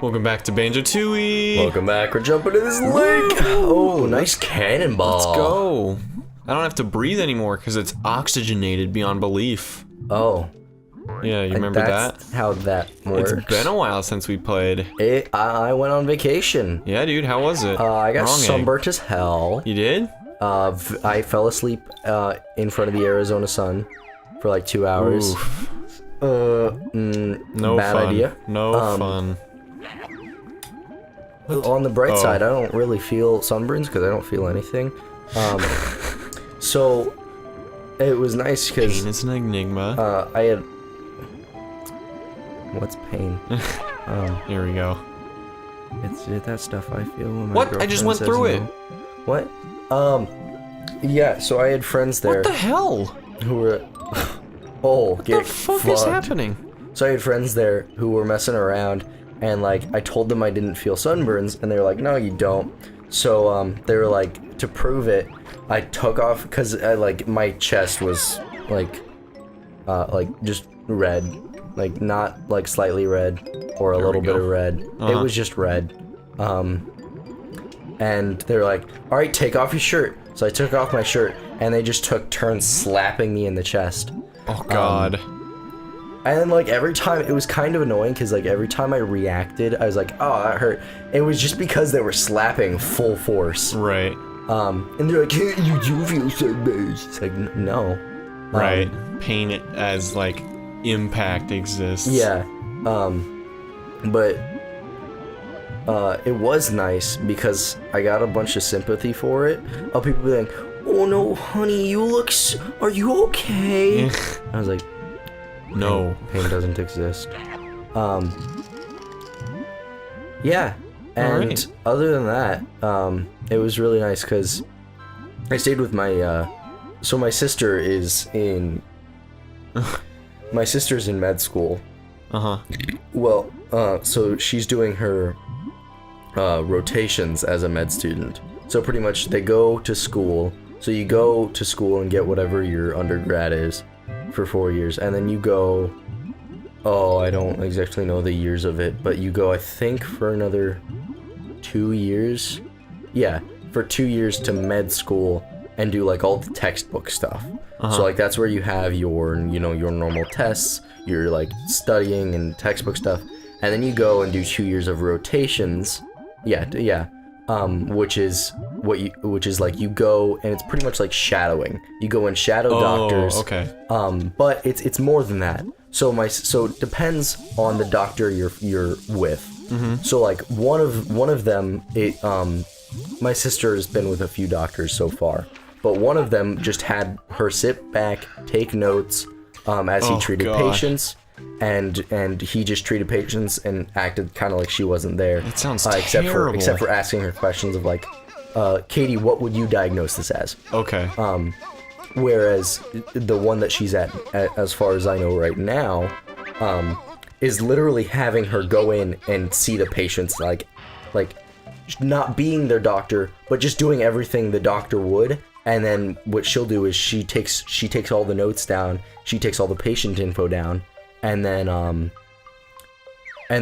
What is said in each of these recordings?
Welcome back to Banjo-Tooie. Welcome back. We're jumping to this lake. Oh, nice cannonball. Let's go. I don't have to breathe anymore because it's oxygenated beyond belief. Oh. Yeah, you remember that's that? How that works. It's been a while since we played. I went on vacation. Yeah, dude. How was it? I got sunburnt as hell. You did? I fell asleep in front of the Arizona sun for like 2 hours. Oof. No bad fun. idea. No fun. On the bright side, I don't really feel sunburns because I don't feel anything. So it was nice because Pain is an enigma. I had. What's pain? Here we go. It's that stuff I feel when my What? I just went through it. What? Yeah. So I had friends there. What the hell? Who were. Oh, What the fuck is happening? So I had friends there who were messing around, and like I told them I didn't feel sunburns, and they were like, "No, you don't." So they were like, to prove it, I took off because like my chest was like just red, like not like slightly red or a little bit of red. It was just red. And they were like, "All right, take off your shirt." So I took off my shirt, and they just took turns slapping me in the chest. Oh God. And then like every time, it was kind of annoying because like every time I reacted, I was like, "Oh, that hurt." It was just because they were slapping full force. Right. And they're like, "Hey, you do feel sunburned." It's like, no. Right. Pain as like impact exists. Yeah. But it was nice because I got a bunch of sympathy for it. People be like, "Oh no, honey, you look. Are you okay?" I was like, No. Pain doesn't exist. Yeah. And right. Other than that, it was really nice because I stayed with my, so my sister is in, my sister's in med school. Well, so she's doing her, rotations as a med student. So pretty much they go to school. So you go to school and get whatever your undergrad is for 4 years, and then you go, I don't exactly know the years of it, but you go, I think, for another 2 years. Yeah, for 2 years to med school and do like all the textbook stuff. So like that's where you have your, your normal tests, your like studying and textbook stuff, and then you go and do 2 years of rotations. Yeah. Which is like you go and it's pretty much like shadowing. You go and shadow doctors. Okay. But it's more than that. So it depends on the doctor you're with. So like one of them, my sister has been with a few doctors so far, but one of them just had her sit back, take notes, as he treated patients. And he just treated patients and acted kind of like she wasn't there. That sounds terrible. Except for terrible. asking her questions of like, Katie, what would you diagnose this as? Okay. Whereas the one that she's at, as far as I know right now, is literally having her go in and see the patients, like not being their doctor, but just doing everything the doctor would. And then what she'll do is she takes all the notes down, she takes all the patient info down. And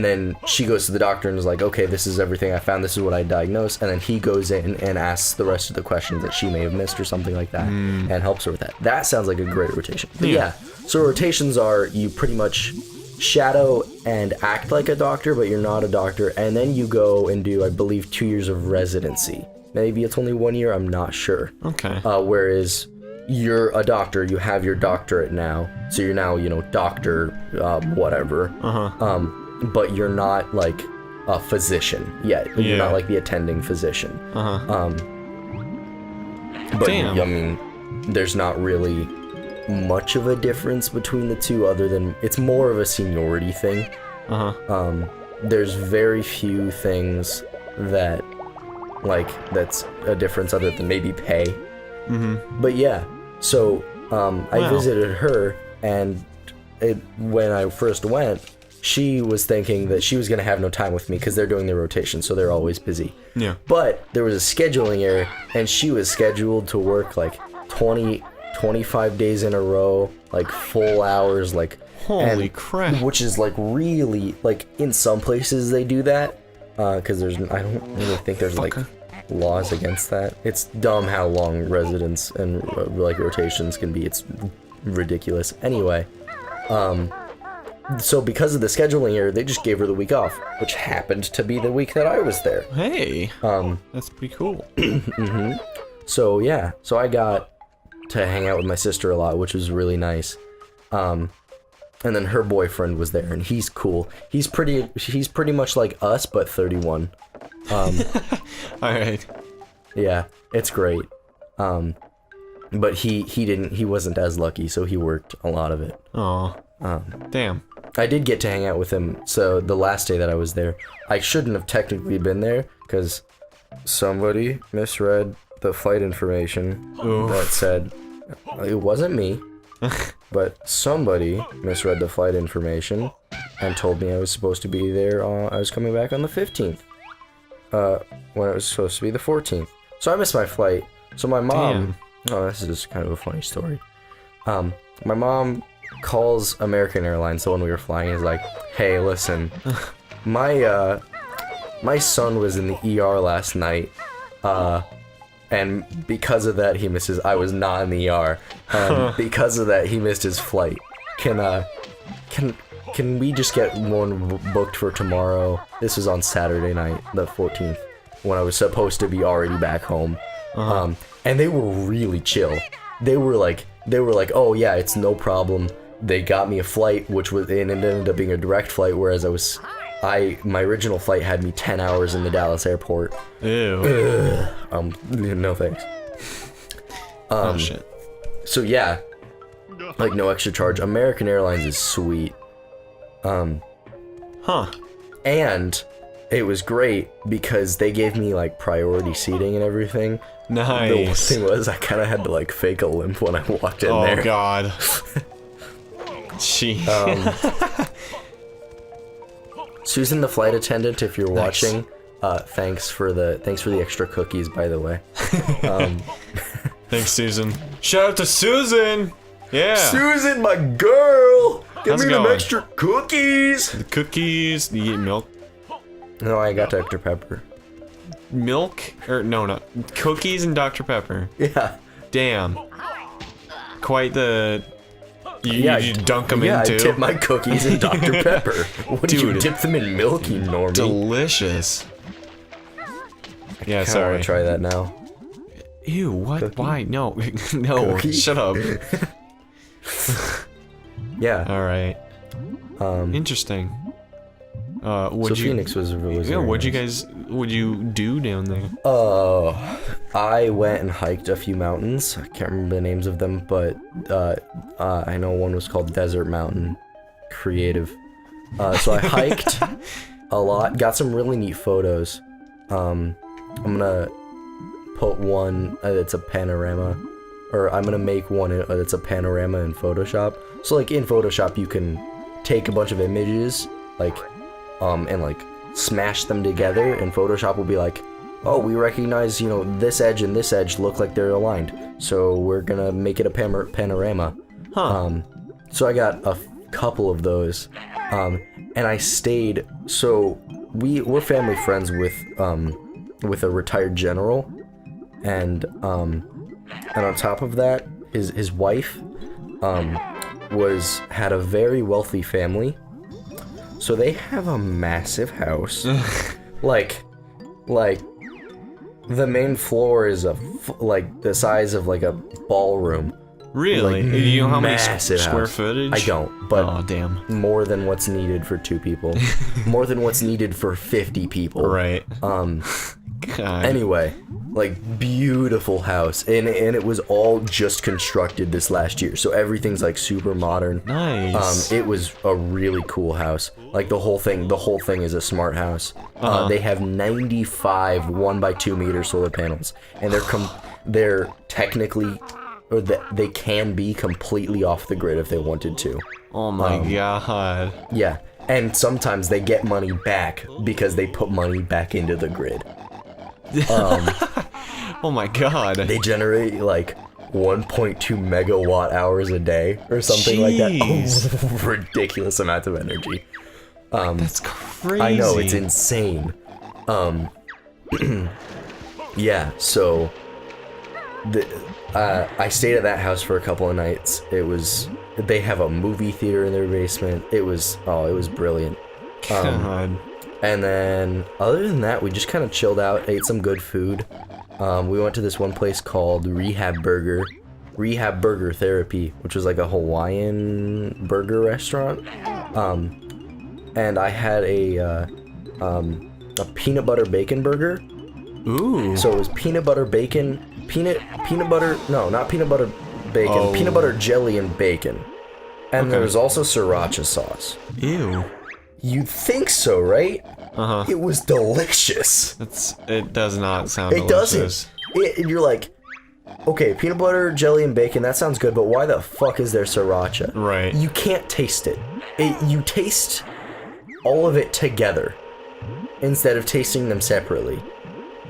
then she goes to the doctor and is like, "Okay, this is everything I found. This is what I diagnosed." And then he goes in and asks the rest of the questions that she may have missed or something like that, and helps her with that. That sounds like a great rotation. But yeah, so rotations are you pretty much shadow and act like a doctor, but you're not a doctor. And then you go and do, I believe, 2 years of residency. Maybe it's only 1 year. I'm not sure. Okay. Whereas you're a doctor, you have your doctorate now, so you're now, doctor, whatever. But you're not like a physician yet. You're not like the attending physician. But Damn. I mean, there's not really much of a difference between the two, other than it's more of a seniority thing. There's very few things that that's a difference other than maybe pay. But yeah, so I visited her, and when I first went, she was thinking that she was going to have no time with me because they're doing their rotation, so they're always busy. Yeah. But there was a scheduling error, and she was scheduled to work like 20 25 days in a row, like full hours, like Holy crap. which is like really like in some places they do that because I don't really think there's like laws against that. It's dumb how long residence and like rotations can be. It's ridiculous. Anyway, so because of the scheduling error, they just gave her the week off, which happened to be the week that I was there. Hey, that's pretty cool. So yeah, so I got to hang out with my sister a lot, which was really nice. And then her boyfriend was there, and he's cool. He's pretty much like us, but 31. All right. Yeah, it's great. But he wasn't as lucky, so he worked a lot of it. Oh. Damn. I did get to hang out with him, so the last day that I was there, I shouldn't have technically been there, because somebody misread the flight information that said, it wasn't me, but somebody misread the flight information and told me I was supposed to be there, I was coming back on the 15th, when it was supposed to be the 14th. So I missed my flight, so my mom, this is just kind of a funny story. My mom calls American Airlines, the one we were flying, is like, hey, listen, my son was in the ER last night, and because of that he missed his, I was not in the ER, because of that he missed his flight. Can we just get one booked for tomorrow? This was on Saturday night, the 14th, when I was supposed to be already back home. And they were really chill. They were like, oh yeah, it's no problem. They got me a flight, which was, and it ended up being a direct flight, whereas my original flight had me 10 hours in the Dallas airport. Ew. No thanks. Oh shit. So yeah, like no extra charge. American Airlines is sweet. Huh. And it was great because they gave me like priority seating and everything. Nice. The thing was, I kind of had to like fake a limp when I walked in there. Oh god. Gee. Susan, the flight attendant, if you're watching, thanks for the extra cookies, by the way. Thanks, Susan. Shout out to Susan. Yeah. Susan, my girl, give How's me it them going? extra cookies. The cookies. Do you eat milk? No, I got Dr. Pepper. Milk? Or no, not cookies and Dr. Pepper. Yeah. Damn. Quite the. You dunk them yeah, into. I dip my cookies in Dr. Pepper. What do you Dude. dip them in milk, you normie? Delicious. Yeah, I sorry. want to try that now. Ew, what? Cookie? Why? No. No, Cookie? shut up. Yeah. Alright. Interesting. Would So you, Phoenix was yeah, very what'd nice. would you do down there? I went and hiked a few mountains. I can't remember the names of them, but I know one was called Desert Mountain. Creative. So I hiked a lot, got some really neat photos. I'm gonna put one that's a panorama, or I'm gonna make one that's a panorama in Photoshop. So like in Photoshop you can take a bunch of images, like, and like smash them together, and Photoshop will be like, oh, we recognize, you know, this edge and this edge look like they're aligned, so we're gonna make it a panorama. So I got a couple of those, and I stayed, so we're family friends with a retired general, and on top of that, his wife had a very wealthy family. So they have a massive house, like the main floor is like the size of like a ballroom. Really? Like, Do you know how many massive square house. footage? I don't, but oh damn. more than what's needed for 2 people, more than what's needed for 50 people. Right. God. Anyway, like beautiful house, and it was all just constructed this last year, so everything's like super modern. Nice. It was a really cool house. Like the whole thing is a smart house. They have 95 1x2 meter solar panels, and they're technically, or they can be completely off the grid if they wanted to. Oh my god. Yeah, and sometimes they get money back because they put money back into the grid. Oh my god. They generate like 1.2 megawatt hours a day or something like that. Jeez. Oh, ridiculous amount of energy. That's crazy. I know, it's insane. Yeah, so I stayed at that house for a couple of nights. They have a movie theater in their basement. It was brilliant. God. And then other than that, we just kind of chilled out, ate some good food. We went to this one place called Rehab Burger Therapy, which was like a Hawaiian burger restaurant. And I had a peanut butter bacon burger. Ooh. So it was peanut butter bacon, peanut butter, no, not peanut butter bacon, peanut butter jelly and bacon. And there was also sriracha sauce. Ew. You'd think so, right? Uh-huh. It was delicious. It does not sound It delicious. doesn't. You're like, okay, peanut butter, jelly, and bacon, that sounds good, but why the fuck is there sriracha? Right. You can't taste it. You taste all of it together instead of tasting them separately.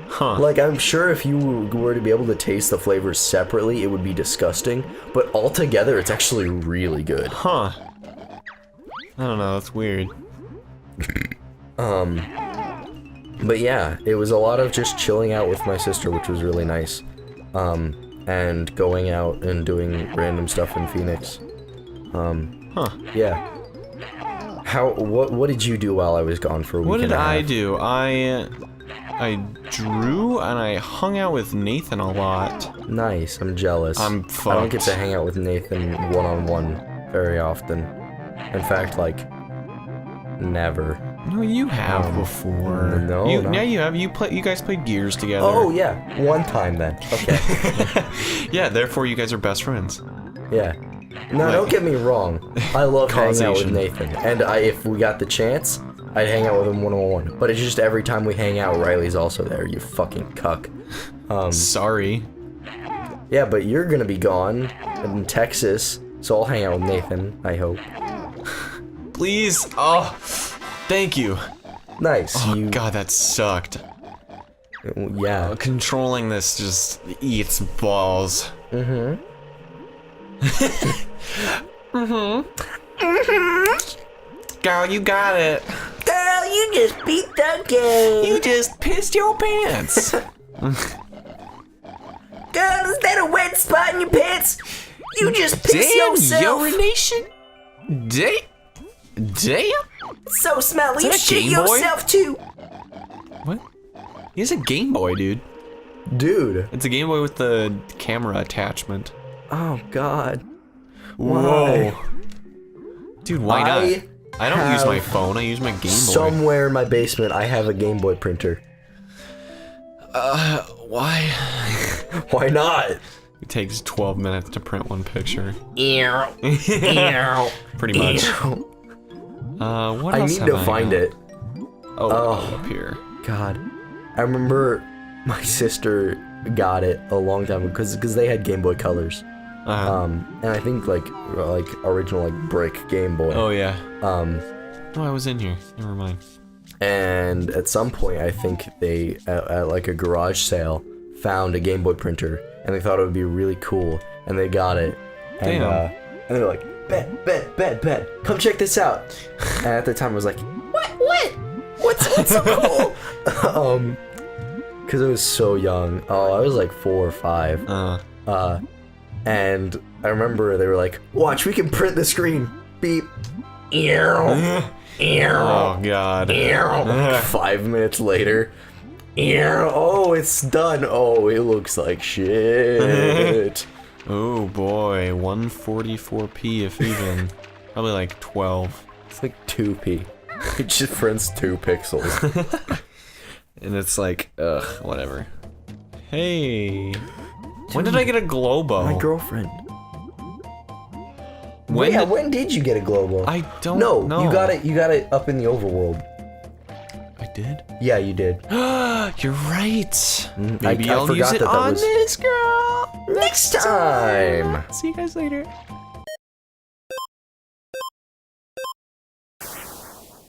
Huh. Like, I'm sure if you were to be able to taste the flavors separately, it would be disgusting, but all together, it's actually really good. Huh. I don't know, that's weird. But yeah, it was a lot of just chilling out with my sister, which was really nice. And going out and doing random stuff in Phoenix. Huh. Yeah. What did you do while I was gone for a week? What did and a half? I do? I drew and I hung out with Nathan a lot. Nice, I'm jealous. I'm I don't get fucked. to hang out with Nathan one-on-one very often. In fact, like, never. No, you have before. no, You have. You guys played Gears together. Oh yeah, one time then. Okay. Yeah, therefore you guys are best friends. Yeah. No, Wait. don't get me wrong. I love hanging out with Causation. Nathan, and if we got the chance, I'd hang out with him one-on-one. But it's just every time we hang out, Riley's also there. You fucking cuck. Sorry. Yeah, but you're gonna be gone in Texas, so I'll hang out with Nathan. I hope. Please. Oh, thank you. Nice. Oh God, that sucked. Yeah. Controlling this just eats balls. Girl, you got it. Girl, you just beat the game. You just pissed your pants. Girl, is that a wet spot in your pants? You just pissed yourself. urination. Damn. So smelly. Is that You a shit Game Boy? yourself too. What? He has a Game Boy, dude. Dude. It's a Game Boy with the camera attachment. Oh God. Whoa. Why? Dude, why not? I don't use my phone, I use my Game Boy. Somewhere in my basement, I have a Game Boy printer. Why? Why not? It takes 12 minutes to print one picture. Ew. Pretty much. What I else need have to I find got? it. Oh, Oh. up here. God. I remember my sister got it a long time ago because they had Game Boy Colors. And I think like original like brick Game Boy. Oh, yeah. Oh, I was in here. Never mind. And at some point, I think they at like a garage sale found a Game Boy printer, and they thought it would be really cool, and they got it. And, Damn. And they're like, bet, come check this out. And at the time, I was like, what's so cool? Because I was so young. Oh, I was like 4 or 5. And I remember they were like, watch, we can print the screen. Beep. Oh, God. 5 minutes later. Oh, it's done. Oh, it looks like shit. Oh, boy. 144p, if even. Probably like 12. It's like 2p. It just prints 2 pixels. And it's like, ugh, whatever. Hey. When did I get a Globo? My girlfriend. When Yeah, did- when did you get a Globo? I don't No, know. you got it up in the overworld. I did? Yeah, you did. You're right. I Maybe I'll use forgot it that on was- this, girl. Next time. See you guys later.